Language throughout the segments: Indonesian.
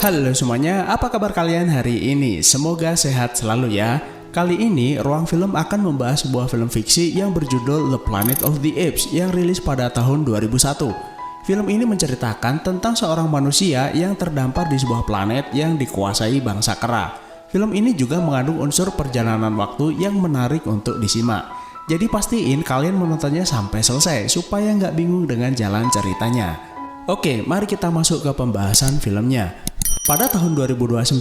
Halo semuanya, apa kabar kalian hari ini? Semoga sehat selalu ya. Kali ini, Ruang Film akan membahas sebuah film fiksi yang berjudul The Planet of the Apes yang rilis pada tahun 2001. Film ini menceritakan tentang seorang manusia yang terdampar di sebuah planet yang dikuasai bangsa kera. Film ini juga mengandung unsur perjalanan waktu yang menarik untuk disimak. Jadi pastiin kalian menontonnya sampai selesai supaya nggak bingung dengan jalan ceritanya. Oke, mari kita masuk ke pembahasan filmnya. Pada tahun 2029,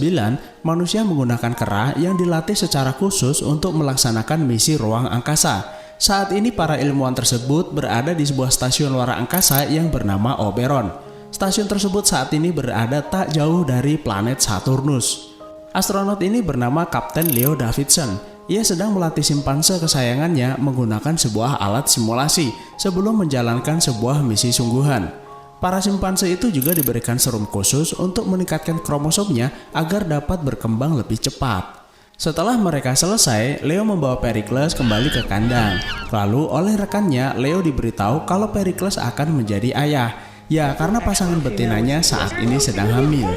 manusia menggunakan kera yang dilatih secara khusus untuk melaksanakan misi ruang angkasa. Saat ini para ilmuwan tersebut berada di sebuah stasiun luar angkasa yang bernama Oberon. Stasiun tersebut saat ini berada tak jauh dari planet Saturnus. Astronot ini bernama Kapten Leo Davidson. Ia sedang melatih simpanse kesayangannya menggunakan sebuah alat simulasi sebelum menjalankan sebuah misi sungguhan. Para simpanse itu juga diberikan serum khusus untuk meningkatkan kromosomnya agar dapat berkembang lebih cepat. Setelah mereka selesai, Leo membawa Pericles kembali ke kandang. Lalu oleh rekannya, Leo diberitahu kalau Pericles akan menjadi ayah. Ya, karena pasangan betinanya saat ini sedang hamil.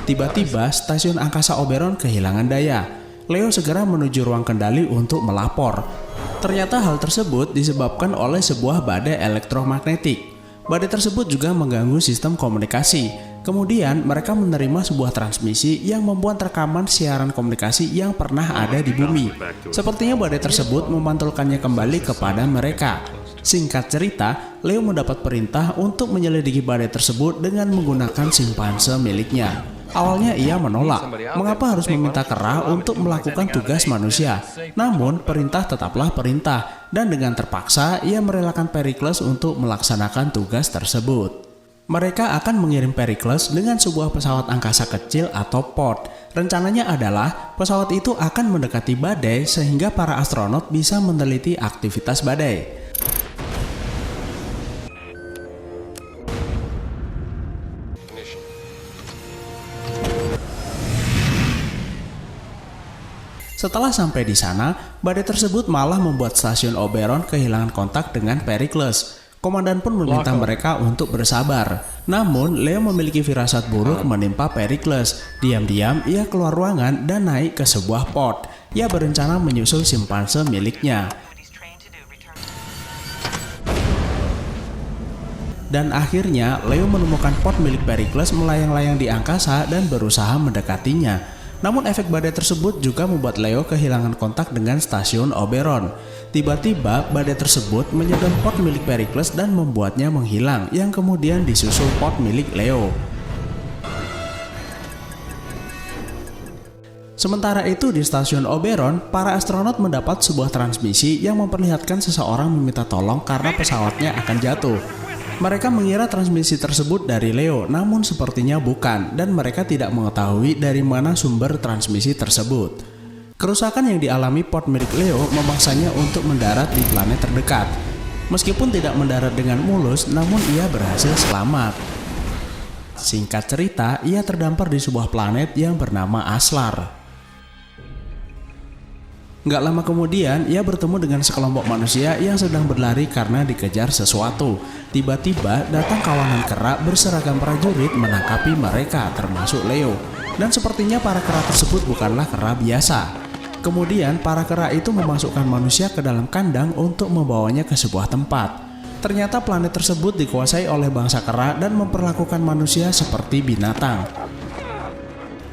Tiba-tiba, stasiun angkasa Oberon kehilangan daya. Leo segera menuju ruang kendali untuk melapor. Ternyata hal tersebut disebabkan oleh sebuah badai elektromagnetik. Badai tersebut juga mengganggu sistem komunikasi. Kemudian mereka menerima sebuah transmisi yang membuat rekaman siaran komunikasi yang pernah ada di bumi. Sepertinya badai tersebut memantulkannya kembali kepada mereka. Singkat cerita, Leo mendapat perintah untuk menyelidiki badai tersebut dengan menggunakan simpanse miliknya. Awalnya ia menolak, mengapa harus meminta kera untuk melakukan tugas manusia. Namun perintah tetaplah perintah, dan dengan terpaksa ia merelakan Pericles untuk melaksanakan tugas tersebut. Mereka akan mengirim Pericles dengan sebuah pesawat angkasa kecil atau pod. Rencananya adalah pesawat itu akan mendekati badai sehingga para astronot bisa meneliti aktivitas badai. Setelah sampai di sana, badai tersebut malah membuat stasiun Oberon kehilangan kontak dengan Pericles. Komandan pun meminta mereka untuk bersabar. Namun, Leo memiliki firasat buruk menimpa Pericles. Diam-diam, ia keluar ruangan dan naik ke sebuah pod. Ia berencana menyusul simpanse miliknya. Dan akhirnya, Leo menemukan pod milik Pericles melayang-layang di angkasa dan berusaha mendekatinya. Namun efek badai tersebut juga membuat Leo kehilangan kontak dengan stasiun Oberon. Tiba-tiba badai tersebut menyedot pod milik Pericles dan membuatnya menghilang, yang kemudian disusul pod milik Leo. Sementara itu di stasiun Oberon, para astronot mendapat sebuah transmisi yang memperlihatkan seseorang meminta tolong karena pesawatnya akan jatuh. Mereka mengira transmisi tersebut dari Leo, namun sepertinya bukan, dan mereka tidak mengetahui dari mana sumber transmisi tersebut. Kerusakan yang dialami pod milik Leo memaksanya untuk mendarat di planet terdekat. Meskipun tidak mendarat dengan mulus, namun ia berhasil selamat. Singkat cerita, ia terdampar di sebuah planet yang bernama Aslar. Nggak lama kemudian, ia bertemu dengan sekelompok manusia yang sedang berlari karena dikejar sesuatu. Tiba-tiba datang kawanan kera berseragam prajurit menangkapi mereka, termasuk Leo. Dan sepertinya para kera tersebut bukanlah kera biasa. Kemudian para kera itu memasukkan manusia ke dalam kandang untuk membawanya ke sebuah tempat. Ternyata planet tersebut dikuasai oleh bangsa kera dan memperlakukan manusia seperti binatang.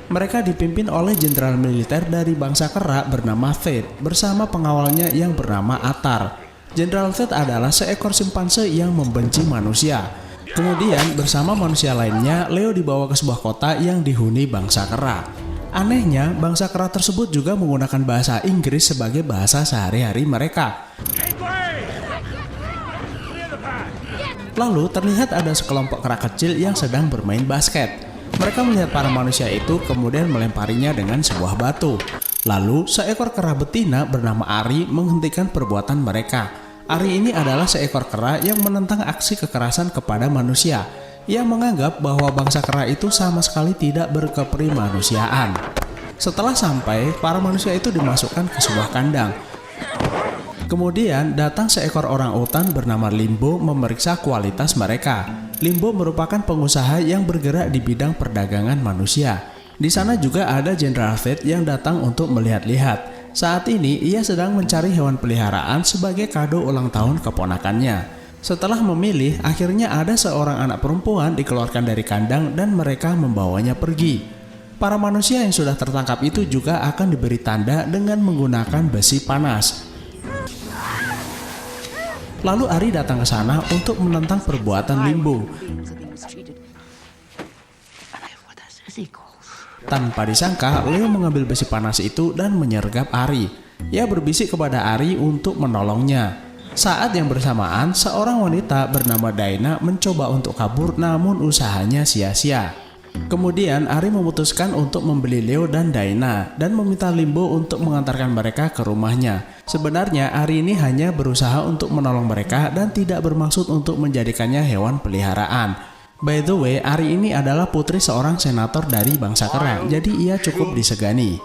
Mereka dipimpin oleh jenderal militer dari bangsa kera bernama Fate bersama pengawalnya yang bernama Atar. Jenderal Fate adalah seekor simpanse yang membenci manusia. Kemudian bersama manusia lainnya, Leo dibawa ke sebuah kota yang dihuni bangsa kera. Anehnya, bangsa kera tersebut juga menggunakan bahasa Inggris sebagai bahasa sehari-hari mereka. Lalu terlihat ada sekelompok kera kecil yang sedang bermain basket. Mereka melihat para manusia itu kemudian melemparinya dengan sebuah batu. Lalu seekor kera betina bernama Ari menghentikan perbuatan mereka. Ari ini adalah seekor kera yang menentang aksi kekerasan kepada manusia. Ia menganggap bahwa bangsa kera itu sama sekali tidak berkeprimanusiaan. Setelah sampai, para manusia itu dimasukkan ke sebuah kandang. Kemudian datang seekor orang utan bernama Limbo memeriksa kualitas mereka. Limbo merupakan pengusaha yang bergerak di bidang perdagangan manusia. Di sana juga ada Jenderal Fate yang datang untuk melihat-lihat. Saat ini ia sedang mencari hewan peliharaan sebagai kado ulang tahun keponakannya. Setelah memilih, akhirnya ada seorang anak perempuan dikeluarkan dari kandang dan mereka membawanya pergi. Para manusia yang sudah tertangkap itu juga akan diberi tanda dengan menggunakan besi panas. Lalu Ari datang ke sana untuk menentang perbuatan Limbo. Tanpa disangka, Leo mengambil besi panas itu dan menyergap Ari. Ia berbisik kepada Ari untuk menolongnya. Saat yang bersamaan, seorang wanita bernama Daina mencoba untuk kabur namun usahanya sia-sia. Kemudian Ari memutuskan untuk membeli Leo dan Daina dan meminta Limbo untuk mengantarkan mereka ke rumahnya. Sebenarnya Ari ini hanya berusaha untuk menolong mereka dan tidak bermaksud untuk menjadikannya hewan peliharaan. By the way, Ari ini adalah putri seorang senator dari bangsa kera, jadi ia cukup disegani.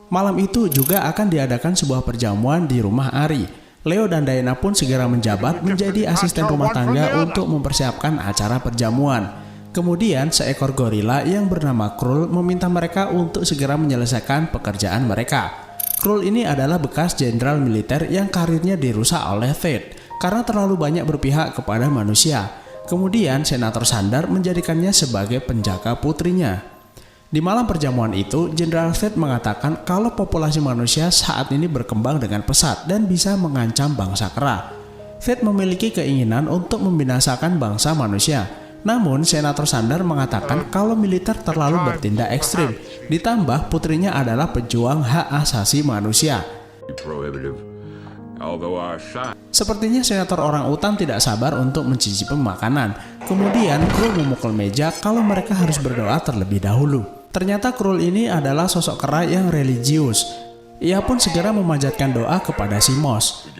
Malam itu juga akan diadakan sebuah perjamuan di rumah Ari. Leo dan Daina pun segera menjabat menjadi asisten rumah tangga untuk mempersiapkan acara perjamuan. Kemudian seekor gorila yang bernama Krul meminta mereka untuk segera menyelesaikan pekerjaan mereka. Krul ini adalah bekas jenderal militer yang karirnya dirusak oleh Fate karena terlalu banyak berpihak kepada manusia. Kemudian Senator Sandar menjadikannya sebagai penjaga putrinya. Di malam perjamuan itu, Jenderal Fate mengatakan kalau populasi manusia saat ini berkembang dengan pesat dan bisa mengancam bangsa kera. Fate memiliki keinginan untuk membinasakan bangsa manusia. Namun, Senator Sandar mengatakan kalau militer terlalu bertindak ekstrim, ditambah putrinya adalah pejuang hak asasi manusia. Sepertinya Senator orang utan tidak sabar untuk mencicipi makanan. Kemudian, Krul memukul meja kalau mereka harus berdoa terlebih dahulu. Ternyata Krul ini adalah sosok kera yang religius. Ia pun segera memanjatkan doa kepada Simos.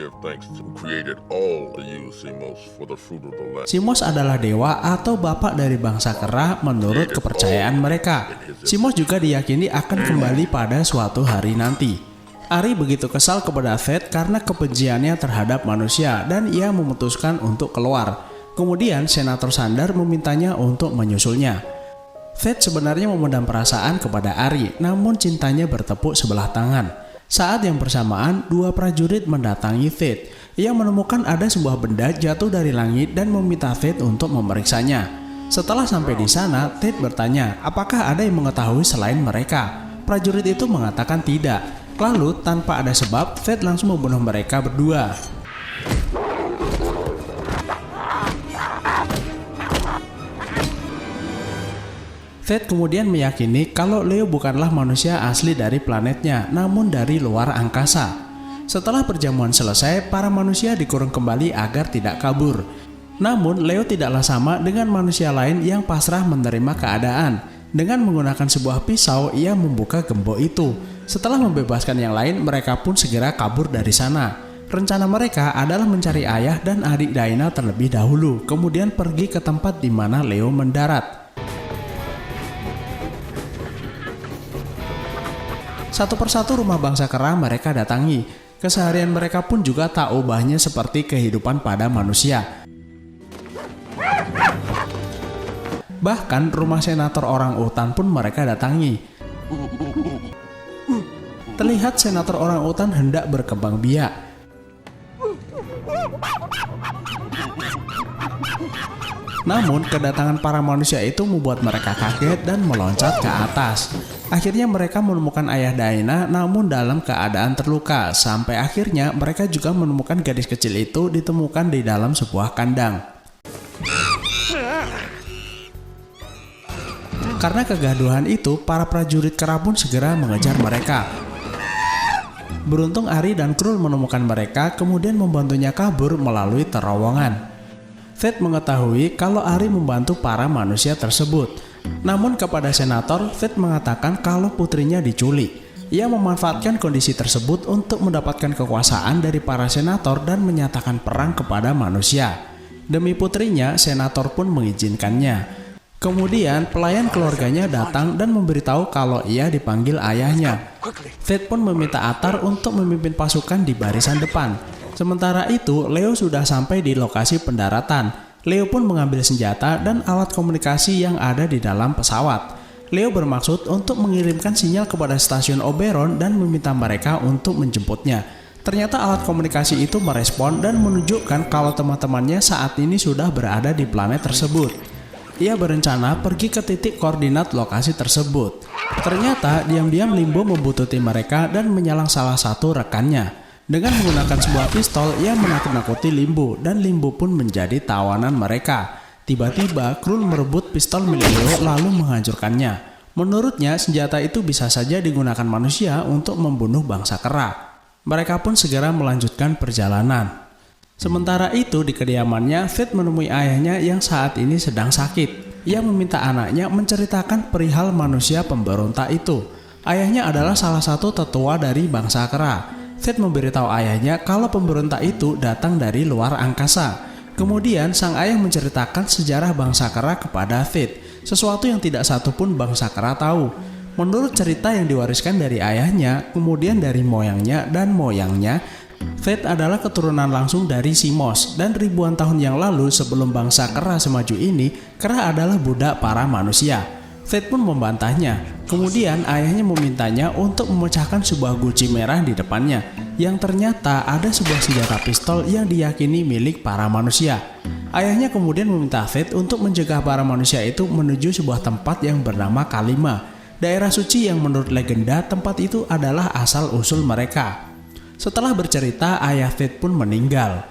Simos adalah dewa atau bapak dari bangsa kera menurut kepercayaan mereka. Simos juga diyakini akan kembali pada suatu hari nanti. Ari begitu kesal kepada Fate karena kebenciannya terhadap manusia dan ia memutuskan untuk keluar. Kemudian Senator Sandar memintanya untuk menyusulnya. Fate sebenarnya memendam perasaan kepada Ari, namun cintanya bertepuk sebelah tangan. Saat yang bersamaan, dua prajurit mendatangi Fate. Ia menemukan ada sebuah benda jatuh dari langit dan meminta Fate untuk memeriksanya. Setelah sampai di sana, Fate bertanya, apakah ada yang mengetahui selain mereka? Prajurit itu mengatakan tidak. Lalu, tanpa ada sebab, Fate langsung membunuh mereka berdua. Fate kemudian meyakini kalau Leo bukanlah manusia asli dari planetnya, namun dari luar angkasa. Setelah perjamuan selesai, para manusia dikurung kembali agar tidak kabur. Namun, Leo tidaklah sama dengan manusia lain yang pasrah menerima keadaan. Dengan menggunakan sebuah pisau, ia membuka gembok itu. Setelah membebaskan yang lain, mereka pun segera kabur dari sana. Rencana mereka adalah mencari ayah dan adik Daina terlebih dahulu, kemudian pergi ke tempat di mana Leo mendarat. Satu persatu rumah bangsa kera mereka datangi. Keseharian mereka pun juga tak ubahnya seperti kehidupan pada manusia. Bahkan rumah senator orang utan pun mereka datangi. Terlihat senator orang utan hendak berkembang biak. Namun kedatangan para manusia itu membuat mereka kaget dan meloncat ke atas. Akhirnya mereka menemukan ayah Daina namun dalam keadaan terluka. Sampai akhirnya mereka juga menemukan gadis kecil itu ditemukan di dalam sebuah kandang. Karena kegaduhan itu, para prajurit kera pun segera mengejar mereka. Beruntung Ari dan Krul menemukan mereka kemudian membantunya kabur melalui terowongan. Fate mengetahui kalau Ari membantu para manusia tersebut. Namun kepada senator, Fate mengatakan kalau putrinya diculik. Ia memanfaatkan kondisi tersebut untuk mendapatkan kekuasaan dari para senator dan menyatakan perang kepada manusia. Demi putrinya, senator pun mengizinkannya. Kemudian pelayan keluarganya datang dan memberitahu kalau ia dipanggil ayahnya. Fate pun meminta Atar untuk memimpin pasukan di barisan depan. Sementara itu, Leo sudah sampai di lokasi pendaratan. Leo pun mengambil senjata dan alat komunikasi yang ada di dalam pesawat. Leo bermaksud untuk mengirimkan sinyal kepada stasiun Oberon dan meminta mereka untuk menjemputnya. Ternyata alat komunikasi itu merespon dan menunjukkan kalau teman-temannya saat ini sudah berada di planet tersebut. Ia berencana pergi ke titik koordinat lokasi tersebut. Ternyata diam-diam Limbo membututi mereka dan menyalang salah satu rekannya. Dengan menggunakan sebuah pistol, ia menakut-nakuti Limbo dan Limbo pun menjadi tawanan mereka. Tiba-tiba, Krul merebut pistol milik Leo lalu menghancurkannya. Menurutnya, senjata itu bisa saja digunakan manusia untuk membunuh bangsa kera. Mereka pun segera melanjutkan perjalanan. Sementara itu, di kediamannya, Fate menemui ayahnya yang saat ini sedang sakit. Ia meminta anaknya menceritakan perihal manusia pemberontak itu. Ayahnya adalah salah satu tetua dari bangsa kera. Fate memberitahu ayahnya kalau pemberontak itu datang dari luar angkasa. Kemudian sang ayah menceritakan sejarah bangsa kera kepada Fate, sesuatu yang tidak satupun bangsa kera tahu. Menurut cerita yang diwariskan dari ayahnya, kemudian dari moyangnya dan moyangnya, Fate adalah keturunan langsung dari Simos, dan ribuan tahun yang lalu sebelum bangsa kera semaju ini, kera adalah budak para manusia. Fate pun membantahnya. Kemudian ayahnya memintanya untuk memecahkan sebuah guci merah di depannya, yang ternyata ada sebuah senjata pistol yang diyakini milik para manusia. Ayahnya kemudian meminta Fate untuk mencegah para manusia itu menuju sebuah tempat yang bernama Kalima, daerah suci yang menurut legenda tempat itu adalah asal-usul mereka. Setelah bercerita, ayah Fate pun meninggal.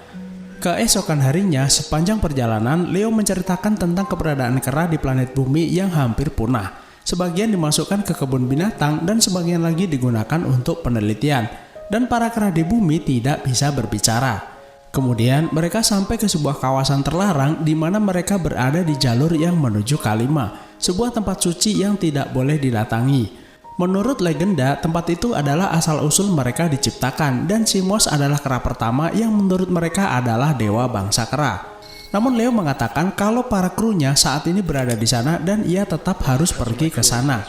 Keesokan harinya, sepanjang perjalanan, Leo menceritakan tentang keberadaan kera di planet bumi yang hampir punah. Sebagian dimasukkan ke kebun binatang dan sebagian lagi digunakan untuk penelitian. Dan para kera di bumi tidak bisa berbicara. Kemudian mereka sampai ke sebuah kawasan terlarang di mana mereka berada di jalur yang menuju Kalima, sebuah tempat suci yang tidak boleh didatangi. Menurut legenda, tempat itu adalah asal-usul mereka diciptakan dan Simos adalah kera pertama yang menurut mereka adalah dewa bangsa kera. Namun Leo mengatakan kalau para krunya saat ini berada di sana dan ia tetap harus pergi ke sana.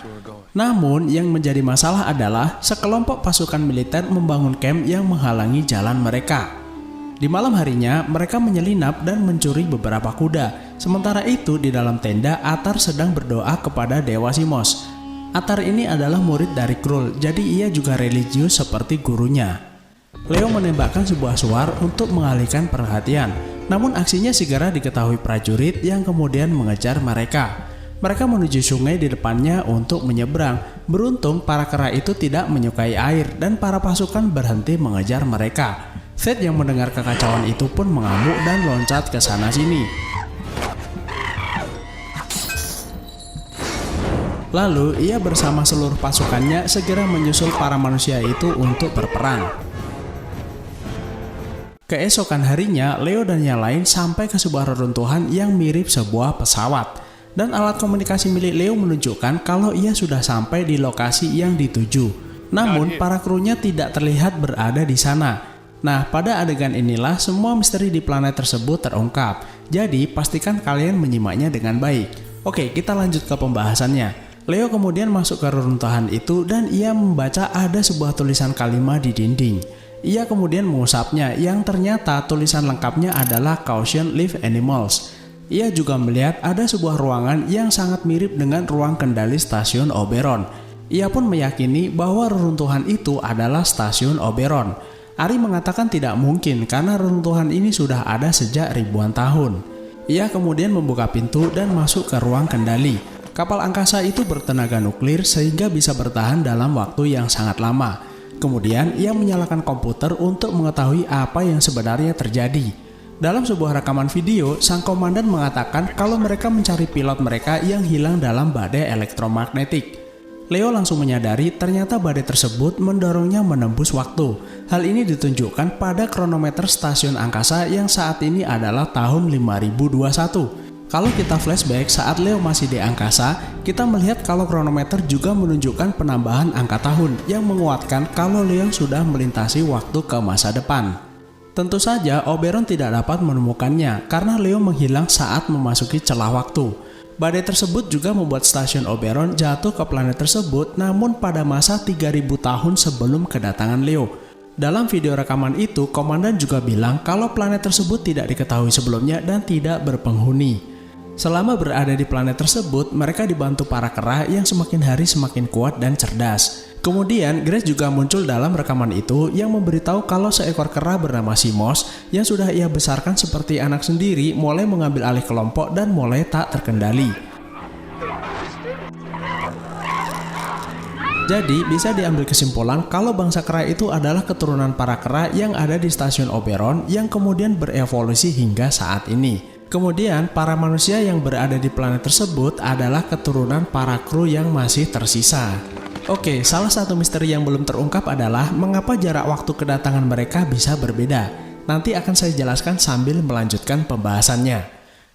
Namun yang menjadi masalah adalah sekelompok pasukan militer membangun camp yang menghalangi jalan mereka. Di malam harinya, mereka menyelinap dan mencuri beberapa kuda. Sementara itu di dalam tenda, Atar sedang berdoa kepada dewa Simos. Atar ini adalah murid dari Krul, jadi ia juga religius seperti gurunya. Leo menembakkan sebuah suar untuk mengalihkan perhatian, namun aksinya segera diketahui prajurit yang kemudian mengejar mereka. Mereka menuju sungai di depannya untuk menyeberang. Beruntung para kera itu tidak menyukai air dan para pasukan berhenti mengejar mereka. Fate yang mendengar kekacauan itu pun mengamuk dan loncat ke sana-sini. Lalu ia bersama seluruh pasukannya segera menyusul para manusia itu untuk berperang. Keesokan harinya, Leo dan yang lain sampai ke sebuah reruntuhan yang mirip sebuah pesawat. Dan alat komunikasi milik Leo menunjukkan kalau ia sudah sampai di lokasi yang dituju. Namun para krunya tidak terlihat berada di sana. Nah, pada adegan inilah semua misteri di planet tersebut terungkap. Jadi pastikan kalian menyimaknya dengan baik. Oke, kita lanjut ke pembahasannya. Leo kemudian masuk ke reruntuhan itu dan ia membaca ada sebuah tulisan kalimat di dinding. Ia kemudian mengusapnya yang ternyata tulisan lengkapnya adalah Caution Live Animals. Ia juga melihat ada sebuah ruangan yang sangat mirip dengan ruang kendali stasiun Oberon. Ia pun meyakini bahwa reruntuhan itu adalah stasiun Oberon. Ari mengatakan tidak mungkin karena reruntuhan ini sudah ada sejak ribuan tahun. Ia kemudian membuka pintu dan masuk ke ruang kendali. Kapal angkasa itu bertenaga nuklir sehingga bisa bertahan dalam waktu yang sangat lama. Kemudian ia menyalakan komputer untuk mengetahui apa yang sebenarnya terjadi. Dalam sebuah rekaman video, sang komandan mengatakan kalau mereka mencari pilot mereka yang hilang dalam badai elektromagnetik. Leo langsung menyadari ternyata badai tersebut mendorongnya menembus waktu. Hal ini ditunjukkan pada kronometer stasiun angkasa yang saat ini adalah tahun 5021. Kalau kita flashback saat Leo masih di angkasa, kita melihat kalau kronometer juga menunjukkan penambahan angka tahun yang menguatkan kalau Leo sudah melintasi waktu ke masa depan. Tentu saja Oberon tidak dapat menemukannya karena Leo menghilang saat memasuki celah waktu. Badai tersebut juga membuat stasiun Oberon jatuh ke planet tersebut namun pada masa 3000 tahun sebelum kedatangan Leo. Dalam video rekaman itu, komandan juga bilang kalau planet tersebut tidak diketahui sebelumnya dan tidak berpenghuni. Selama berada di planet tersebut, mereka dibantu para kera yang semakin hari semakin kuat dan cerdas. Kemudian, Grace juga muncul dalam rekaman itu yang memberitahu kalau seekor kera bernama Simos yang sudah ia besarkan seperti anak sendiri mulai mengambil alih kelompok dan mulai tak terkendali. Jadi, bisa diambil kesimpulan kalau bangsa kera itu adalah keturunan para kera yang ada di stasiun Oberon yang kemudian berevolusi hingga saat ini. Kemudian, para manusia yang berada di planet tersebut adalah keturunan para kru yang masih tersisa. Oke, salah satu misteri yang belum terungkap adalah mengapa jarak waktu kedatangan mereka bisa berbeda. Nanti akan saya jelaskan sambil melanjutkan pembahasannya.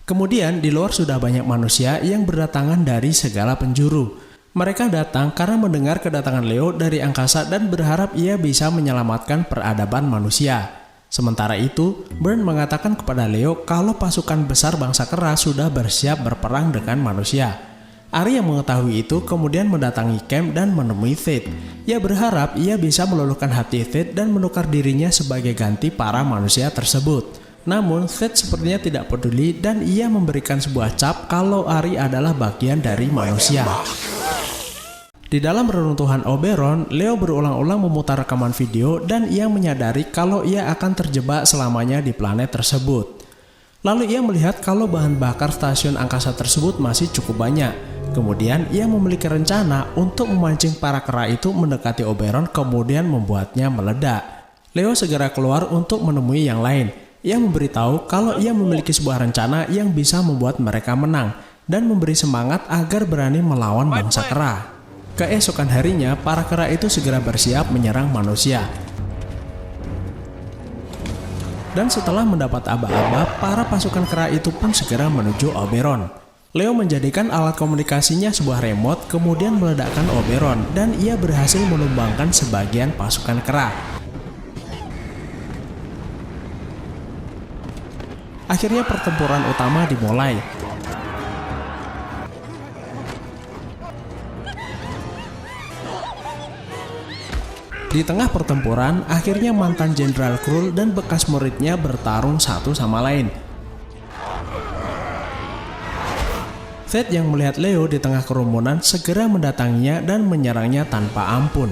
Kemudian, di luar sudah banyak manusia yang berdatangan dari segala penjuru. Mereka datang karena mendengar kedatangan Leo dari angkasa dan berharap ia bisa menyelamatkan peradaban manusia. Sementara itu, Burn mengatakan kepada Leo kalau pasukan besar bangsa kera sudah bersiap berperang dengan manusia. Ari yang mengetahui itu kemudian mendatangi camp dan menemui Thade. Ia berharap ia bisa meluluhkan hati Thade dan menukar dirinya sebagai ganti para manusia tersebut. Namun, Thade sepertinya tidak peduli dan ia memberikan sebuah cap kalau Ari adalah bagian dari manusia. Di dalam reruntuhan Oberon, Leo berulang-ulang memutar rekaman video dan ia menyadari kalau ia akan terjebak selamanya di planet tersebut. Lalu ia melihat kalau bahan bakar stasiun angkasa tersebut masih cukup banyak. Kemudian ia memiliki rencana untuk memancing para kera itu mendekati Oberon kemudian membuatnya meledak. Leo segera keluar untuk menemui yang lain. Ia memberitahu kalau ia memiliki sebuah rencana yang bisa membuat mereka menang dan memberi semangat agar berani melawan bangsa kera. Keesokan harinya, para kera itu segera bersiap menyerang manusia. Dan setelah mendapat aba-aba, para pasukan kera itu pun segera menuju Oberon. Leo menjadikan alat komunikasinya sebuah remote, kemudian meledakkan Oberon, dan ia berhasil menumbangkan sebagian pasukan kera. Akhirnya pertempuran utama dimulai. Di tengah pertempuran, akhirnya mantan Jenderal Krul dan bekas muridnya bertarung satu sama lain. Thade yang melihat Leo di tengah kerumunan segera mendatanginya dan menyerangnya tanpa ampun.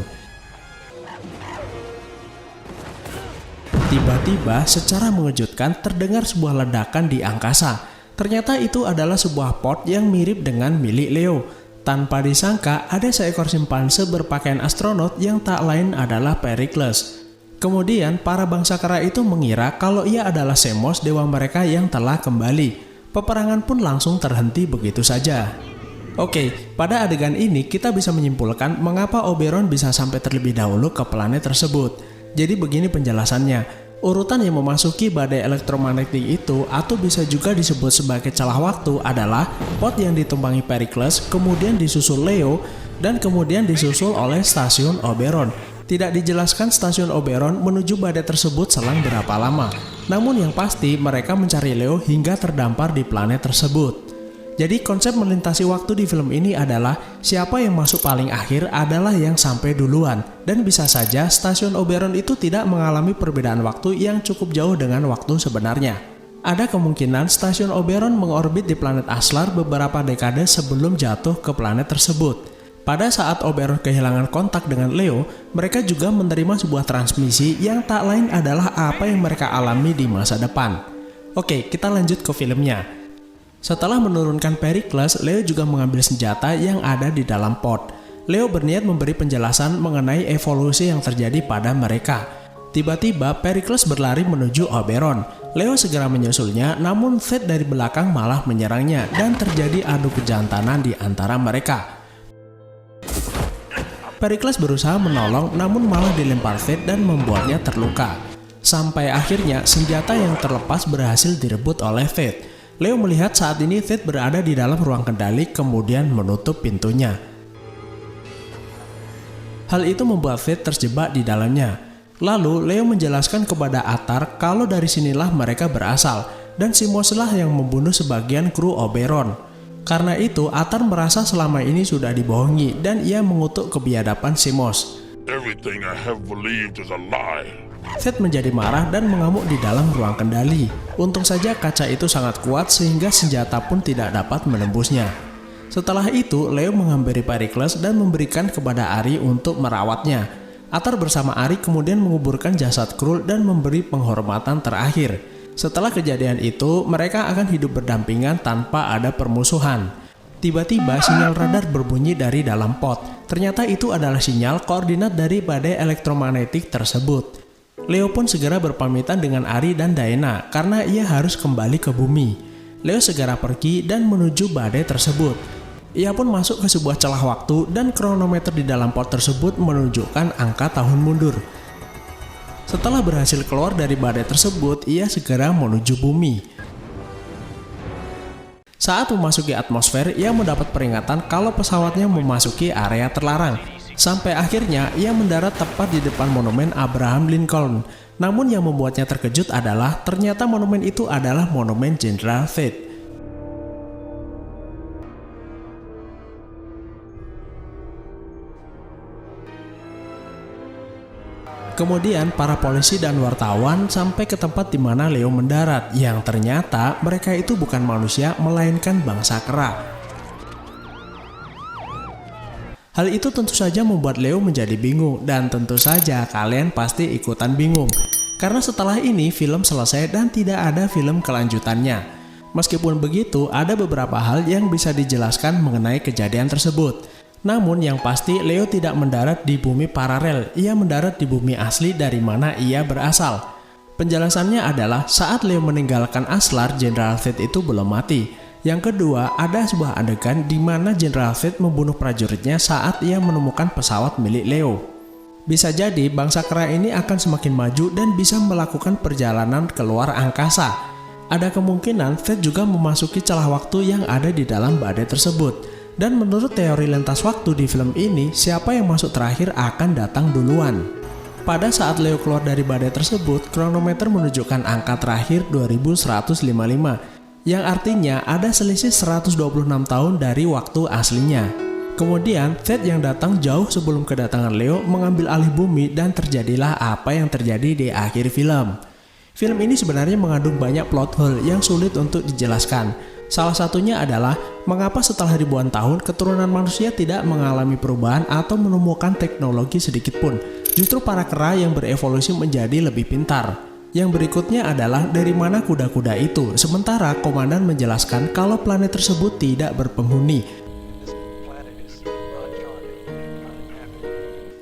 Tiba-tiba, secara mengejutkan terdengar sebuah ledakan di angkasa. Ternyata itu adalah sebuah pot yang mirip dengan milik Leo. Tanpa disangka, ada seekor simpanse berpakaian astronot yang tak lain adalah Pericles. Kemudian, para bangsa kera itu mengira kalau ia adalah Semos, dewa mereka yang telah kembali. Peperangan pun langsung terhenti begitu saja. Oke, pada adegan ini kita bisa menyimpulkan mengapa Oberon bisa sampai terlebih dahulu ke planet tersebut. Jadi begini penjelasannya. Urutan yang memasuki badai elektromagnetik itu atau bisa juga disebut sebagai celah waktu adalah pot yang ditumpangi Pericles, kemudian disusul Leo, dan kemudian disusul oleh stasiun Oberon. Tidak dijelaskan stasiun Oberon menuju badai tersebut selang berapa lama. Namun yang pasti mereka mencari Leo hingga terdampar di planet tersebut. Jadi konsep melintasi waktu di film ini adalah siapa yang masuk paling akhir adalah yang sampai duluan. Dan bisa saja stasiun Oberon itu tidak mengalami perbedaan waktu yang cukup jauh dengan waktu sebenarnya. Ada kemungkinan stasiun Oberon mengorbit di planet Aslar beberapa dekade sebelum jatuh ke planet tersebut. Pada saat Oberon kehilangan kontak dengan Leo, mereka juga menerima sebuah transmisi yang tak lain adalah apa yang mereka alami di masa depan. Oke, kita lanjut ke filmnya. Setelah menurunkan Pericles, Leo juga mengambil senjata yang ada di dalam pot. Leo berniat memberi penjelasan mengenai evolusi yang terjadi pada mereka. Tiba-tiba, Pericles berlari menuju Oberon. Leo segera menyusulnya, namun Thade dari belakang malah menyerangnya dan terjadi adu kejantanan di antara mereka. Pericles berusaha menolong, namun malah dilempar Thade dan membuatnya terluka. Sampai akhirnya, senjata yang terlepas berhasil direbut oleh Thade. Leo melihat saat ini Thade berada di dalam ruang kendali kemudian menutup pintunya. Hal itu membuat Thade terjebak di dalamnya. Lalu Leo menjelaskan kepada Atar kalau dari sinilah mereka berasal dan Simoslah yang membunuh sebagian kru Oberon. Karena itu Atar merasa selama ini sudah dibohongi dan ia mengutuk kebiadaban Simos. Everything I have believed is a lie. Fett menjadi marah dan mengamuk di dalam ruang kendali. Untung saja kaca itu sangat kuat sehingga senjata pun tidak dapat menembusnya. Setelah itu, Leo menghampiri Pericles dan memberikan kepada Ari untuk merawatnya. Atar bersama Ari kemudian menguburkan jasad Skrull dan memberi penghormatan terakhir. Setelah kejadian itu, mereka akan hidup berdampingan tanpa ada permusuhan. Tiba-tiba sinyal radar berbunyi dari dalam pot. Ternyata itu adalah sinyal koordinat dari badai elektromagnetik tersebut. Leo pun segera berpamitan dengan Ari dan Daena karena ia harus kembali ke bumi. Leo segera pergi dan menuju badai tersebut. Ia pun masuk ke sebuah celah waktu dan kronometer di dalam pot tersebut menunjukkan angka tahun mundur. Setelah berhasil keluar dari badai tersebut, ia segera menuju bumi. Saat memasuki atmosfer, ia mendapat peringatan kalau pesawatnya memasuki area terlarang. Sampai akhirnya ia mendarat tepat di depan monumen Abraham Lincoln. Namun yang membuatnya terkejut adalah ternyata monumen itu adalah monumen Jenderal Fett. Kemudian para polisi dan wartawan sampai ke tempat di mana Leo mendarat, yang ternyata mereka itu bukan manusia melainkan bangsa kera. Hal itu tentu saja membuat Leo menjadi bingung, dan tentu saja kalian pasti ikutan bingung. Karena setelah ini film selesai dan tidak ada film kelanjutannya. Meskipun begitu, ada beberapa hal yang bisa dijelaskan mengenai kejadian tersebut. Namun yang pasti Leo tidak mendarat di bumi paralel, ia mendarat di bumi asli dari mana ia berasal. Penjelasannya adalah saat Leo meninggalkan Aslar, Jenderal Fett itu belum mati. Yang kedua, ada sebuah adegan di mana Jenderal Fett membunuh prajuritnya saat ia menemukan pesawat milik Leo. Bisa jadi bangsa kera ini akan semakin maju dan bisa melakukan perjalanan keluar angkasa. Ada kemungkinan Fett juga memasuki celah waktu yang ada di dalam badai tersebut. Dan menurut teori lintas waktu di film ini, siapa yang masuk terakhir akan datang duluan. Pada saat Leo keluar dari badai tersebut, kronometer menunjukkan angka terakhir 2155. Yang artinya ada selisih 126 tahun dari waktu aslinya. Kemudian, Fett yang datang jauh sebelum kedatangan Leo mengambil alih bumi dan terjadilah apa yang terjadi di akhir film. Film ini sebenarnya mengandung banyak plot hole yang sulit untuk dijelaskan. Salah satunya adalah mengapa setelah ribuan tahun keturunan manusia tidak mengalami perubahan atau menemukan teknologi sedikitpun. Justru para kera yang berevolusi menjadi lebih pintar. Yang berikutnya adalah dari mana kuda-kuda itu, sementara komandan menjelaskan kalau planet tersebut tidak berpenghuni.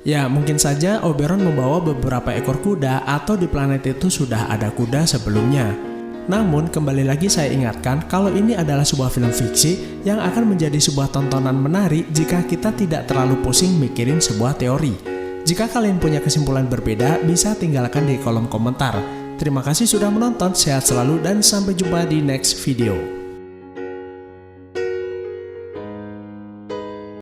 Ya, mungkin saja Oberon membawa beberapa ekor kuda atau di planet itu sudah ada kuda sebelumnya. Namun, kembali lagi saya ingatkan kalau ini adalah sebuah film fiksi yang akan menjadi sebuah tontonan menarik jika kita tidak terlalu pusing mikirin sebuah teori. Jika kalian punya kesimpulan berbeda, bisa tinggalkan di kolom komentar. Terima kasih sudah menonton, sehat selalu dan sampai jumpa di next video.